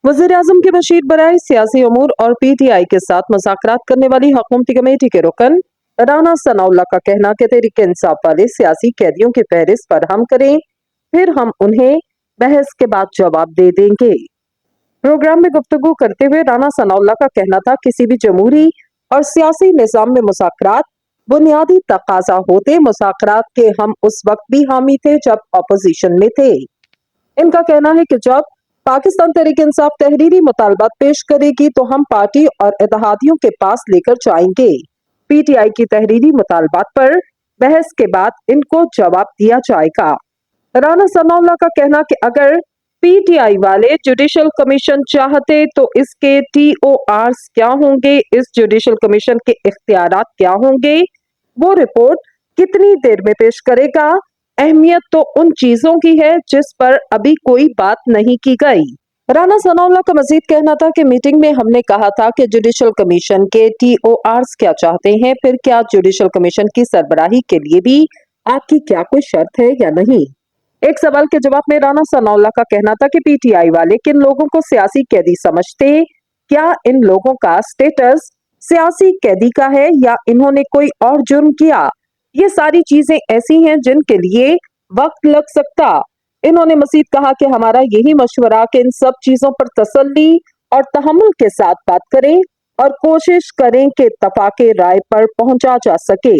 वज़ीर आज़म के मशीर बराए सियासी उमूर और PTI के साथ मुज़ाकरात करने वाली हुकूमती कमेटी के रुकन राना सनाउल्लाह का कहना कि तहरीक इंसाफ वाले सियासी कैदियों की फहरिस्त फराहम करें, फिर हम उन्हें बहस के बाद जवाब दे देंगे। प्रोग्राम में गुफ्तगू करते हुए राना सनाउल्लाह का कहना था, किसी भी जमहूरी और सियासी निज़ाम में मुज़ाकरात बुनियादी तकाजा होते। मुज़ाकरात के हम उस वक्त भी हामी थे जब अपोजिशन में थे। इनका कहना है कि जब पाकिस्तान तहरीक इंसाफ तहरीरी मुतालबात पेश करेगी तो हम पार्टी और इत्तेहादियों के पास लेकर जाएंगे। PTI की तहरीरी मुतालबात पर बहस के बाद इनको जवाब दिया जाएगा। राना सनाउल्लाह का कहना कि अगर PTI वाले जुडिशल कमीशन चाहते तो इसके TORs क्या होंगे, इस जुडिशल कमीशन के इख्तियारात क्या होंगे, वो रिपोर्ट कितनी देर में पेश करेगा, अहमियत तो उन चीजों की है जिस पर अभी कोई बात नहीं की गई। राना सनाउल्लाह का मजीद कहना था कि मीटिंग में हमने कहा था कि जुडिशल कमीशन के TORs क्या चाहते हैं, फिर क्या जुडिशल कमीशन की सरबराही के लिए भी आपकी क्या कोई शर्त है या नहीं। एक सवाल के जवाब में राना सनाउल्लाह का कहना था कि PTI वाले किन लोगों को सियासी कैदी समझते, क्या इन लोगों का स्टेटस सियासी कैदी का है या इन्होंने कोई और जुर्म किया, ये सारी चीजें ऐसी हैं जिनके लिए वक्त लग सकता। इन्होंने मजीद कहा कि हमारा यही मशवरा कि इन सब चीजों पर तसल्ली और तहम्मुल के साथ बात करें और कोशिश करें कि इत्तफाक राय पर पहुंचा जा सके।